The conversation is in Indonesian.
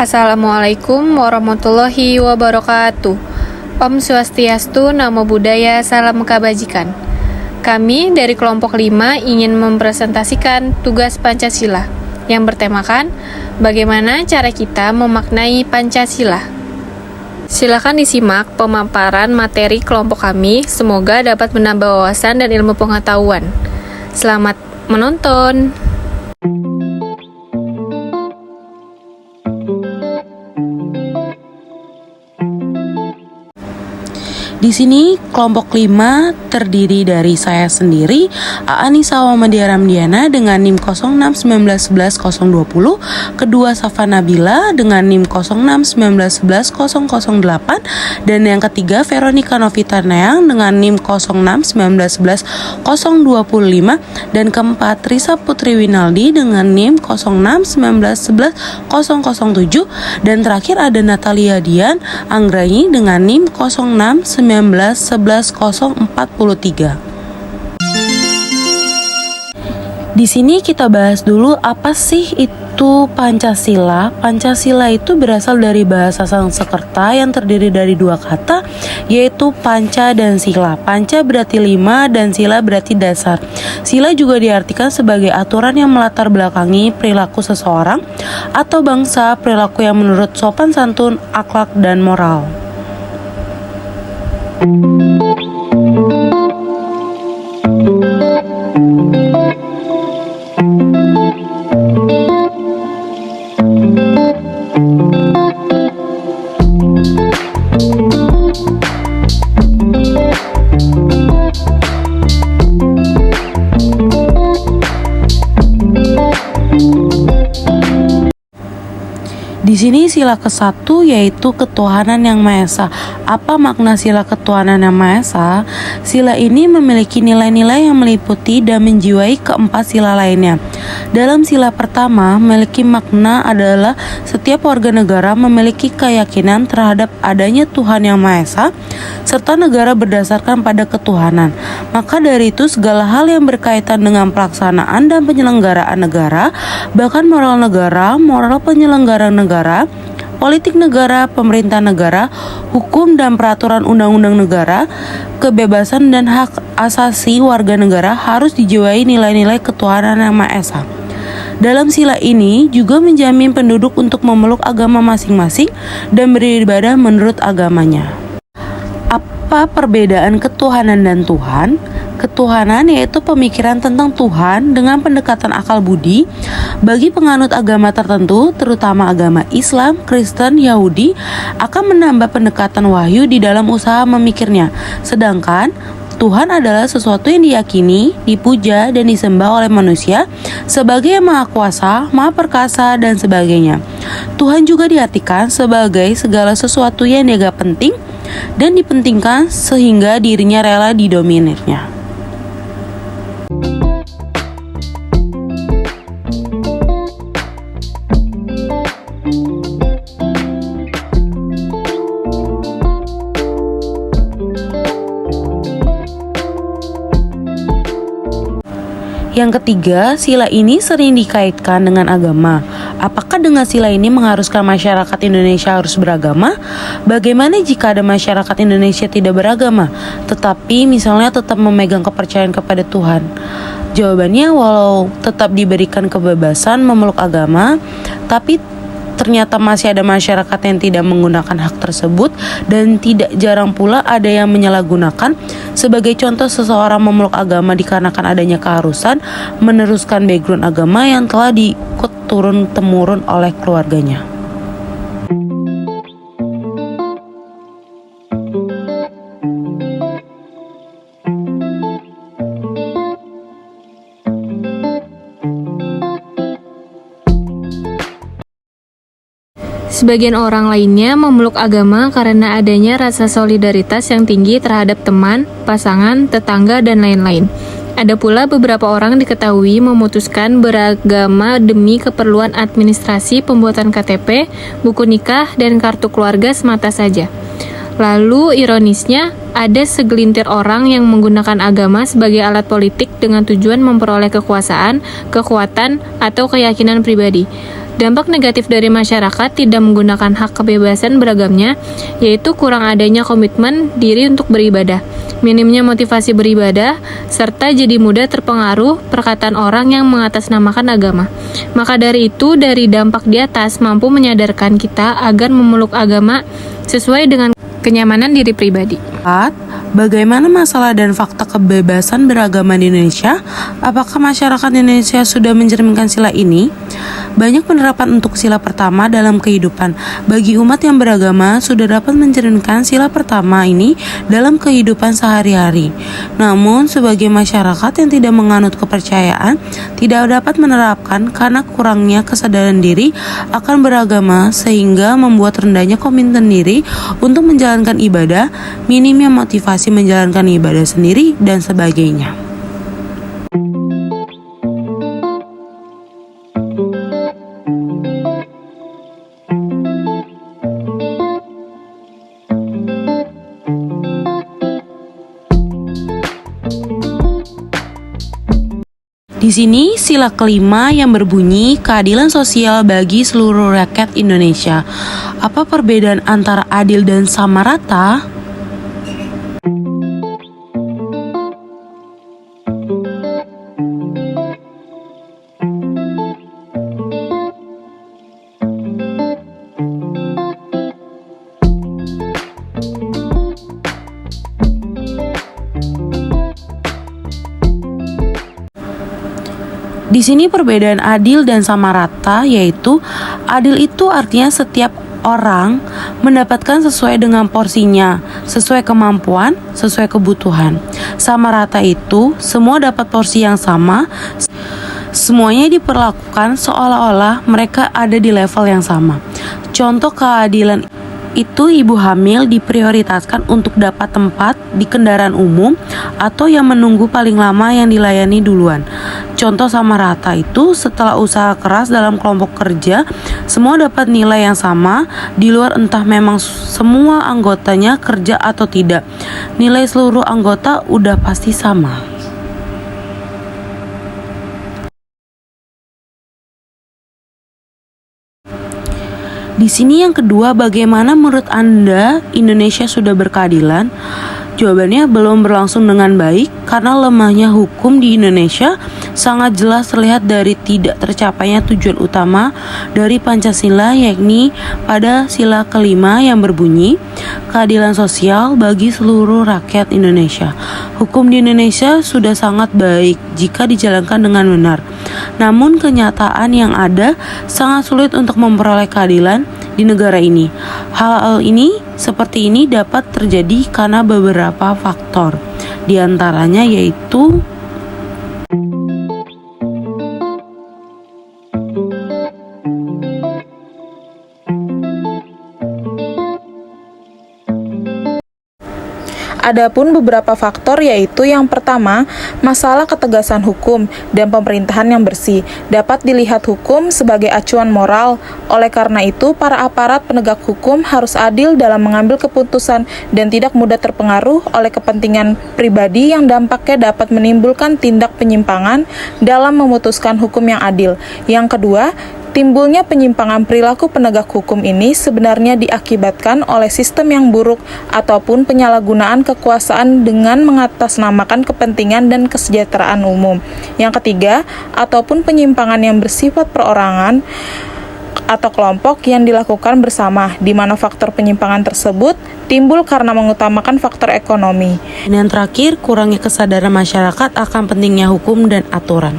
Assalamualaikum warahmatullahi wabarakatuh. Om Swastiastu, Namo Buddhaya, Salam Kebajikan. Kami dari kelompok 5 ingin mempresentasikan tugas Pancasila yang bertemakan bagaimana cara kita memaknai Pancasila. Silakan disimak pemaparan materi kelompok kami, semoga dapat menambah wawasan dan ilmu pengetahuan. Selamat menonton. Di sini kelompok 5 terdiri dari saya sendiri, Aanisa Wamadia Ramdiana dengan NIM 0619111020, kedua Safa Nabila dengan NIM 0619110008, dan yang ketiga Veronica Novita Neang dengan NIM 0619111025, dan keempat Risa Putri Winaldi dengan NIM 0619110007, dan terakhir ada Natalia Dian Anggraini dengan NIM 0619111043. Di sini kita bahas dulu apa sih itu Pancasila. Pancasila itu berasal dari bahasa Sanskerta yang terdiri dari dua kata, yaitu panca dan sila. Panca berarti 5 dan sila berarti dasar. Sila juga diartikan sebagai aturan yang melatar belakangi perilaku seseorang atau bangsa, perilaku yang menurut sopan santun, akhlak, dan moral. Di sini sila ke-1 yaitu ketuhanan yang Maha Esa. Apa makna sila ketuhanan yang Maha Esa? Sila ini memiliki nilai-nilai yang meliputi dan menjiwai keempat sila lainnya. Dalam sila pertama, memiliki makna adalah setiap warga negara memiliki keyakinan terhadap adanya Tuhan yang Maha Esa, serta negara berdasarkan pada ketuhanan. Maka dari itu segala hal yang berkaitan dengan pelaksanaan dan penyelenggaraan negara, bahkan moral negara, moral penyelenggara negara, politik negara, pemerintah negara, hukum dan peraturan undang-undang negara, kebebasan dan hak asasi warga negara harus dijiwai nilai-nilai ketuhanan yang Maha Esa. Dalam sila ini juga menjamin penduduk untuk memeluk agama masing-masing dan beribadah menurut agamanya. Apa perbedaan ketuhanan dan Tuhan? Ketuhanan yaitu pemikiran tentang Tuhan dengan pendekatan akal budi. Bagi penganut agama tertentu, terutama agama Islam, Kristen, Yahudi, akan menambah pendekatan wahyu di dalam usaha memikirnya. Sedangkan Tuhan adalah sesuatu yang diyakini, dipuja, dan disembah oleh manusia sebagai yang maha kuasa, maha perkasa, dan sebagainya. Tuhan juga diartikan sebagai segala sesuatu yang dianggap penting dan dipentingkan sehingga dirinya rela didominirnya. Yang ketiga, sila ini sering dikaitkan dengan agama. Apakah dengan sila ini mengharuskan masyarakat Indonesia harus beragama? Bagaimana jika ada masyarakat Indonesia tidak beragama, tetapi misalnya tetap memegang kepercayaan kepada Tuhan? Jawabannya, walau tetap diberikan kebebasan memeluk agama, tapi ternyata masih ada masyarakat yang tidak menggunakan hak tersebut, dan tidak jarang pula ada yang menyalahgunakan. Sebagai contoh, seseorang memeluk agama dikarenakan adanya keharusan meneruskan background agama yang telah diikut turun-temurun oleh keluarganya. Sebagian orang lainnya memeluk agama karena adanya rasa solidaritas yang tinggi terhadap teman, pasangan, tetangga, dan lain-lain. Ada pula beberapa orang diketahui memutuskan beragama demi keperluan administrasi pembuatan KTP, buku nikah, dan kartu keluarga semata saja. Lalu ironisnya, ada segelintir orang yang menggunakan agama sebagai alat politik dengan tujuan memperoleh kekuasaan, kekuatan, atau keyakinan pribadi. Dampak negatif dari masyarakat tidak menggunakan hak kebebasan beragamnya, yaitu kurang adanya komitmen diri untuk beribadah, minimnya motivasi beribadah, serta jadi mudah terpengaruh perkataan orang yang mengatasnamakan agama. Maka dari itu, dari dampak di atas mampu menyadarkan kita agar memeluk agama sesuai dengan kenyamanan diri pribadi. Bagaimana masalah dan fakta kebebasan beragama di Indonesia? Apakah masyarakat Indonesia sudah mencerminkan sila ini? Banyak penerapan untuk sila pertama dalam kehidupan. Bagi umat yang beragama sudah dapat mencerminkan sila pertama ini dalam kehidupan sehari-hari. Namun, sebagai masyarakat yang tidak menganut kepercayaan, tidak dapat menerapkan karena kurangnya kesadaran diri akan beragama sehingga membuat rendahnya komitmen diri untuk menjalankan ibadah, minimnya motivasi menjalankan ibadah sendiri, dan sebagainya. Di sini sila kelima yang berbunyi keadilan sosial bagi seluruh rakyat Indonesia. Apa perbedaan antara adil dan sama rata? Di sini perbedaan adil dan sama rata, yaitu adil itu artinya setiap orang mendapatkan sesuai dengan porsinya, sesuai kemampuan, sesuai kebutuhan. Sama rata itu semua dapat porsi yang sama, semuanya diperlakukan seolah-olah mereka ada di level yang sama. Contoh keadilan itu ibu hamil diprioritaskan untuk dapat tempat di kendaraan umum atau yang menunggu paling lama yang dilayani duluan. Contoh sama rata itu setelah usaha keras dalam kelompok kerja, semua dapat nilai yang sama di luar entah memang semua anggotanya kerja atau tidak. Nilai seluruh anggota udah pasti sama. Di sini yang kedua, bagaimana menurut Anda Indonesia sudah berkeadilan? Jawabannya belum berlangsung dengan baik karena lemahnya hukum di Indonesia sangat jelas terlihat dari tidak tercapainya tujuan utama dari Pancasila, yakni pada sila kelima yang berbunyi keadilan sosial bagi seluruh rakyat Indonesia. Hukum di Indonesia sudah sangat baik jika dijalankan dengan benar. Namun kenyataan yang ada sangat sulit untuk memperoleh keadilan di negara ini. Hal ini seperti ini dapat terjadi karena beberapa faktor. Di antaranya yaitu Adapun beberapa faktor yaitu yang pertama, masalah ketegasan hukum dan pemerintahan yang bersih. Dapat dilihat hukum sebagai acuan moral. Oleh karena itu, para aparat penegak hukum harus adil dalam mengambil keputusan dan tidak mudah terpengaruh oleh kepentingan pribadi yang dampaknya dapat menimbulkan tindak penyimpangan dalam memutuskan hukum yang adil. Yang kedua, timbulnya penyimpangan perilaku penegak hukum ini sebenarnya diakibatkan oleh sistem yang buruk ataupun penyalahgunaan kekuasaan dengan mengatasnamakan kepentingan dan kesejahteraan umum. Yang ketiga, ataupun penyimpangan yang bersifat perorangan atau kelompok yang dilakukan bersama, di mana faktor penyimpangan tersebut timbul karena mengutamakan faktor ekonomi. Dan yang terakhir, kurangnya kesadaran masyarakat akan pentingnya hukum dan aturan.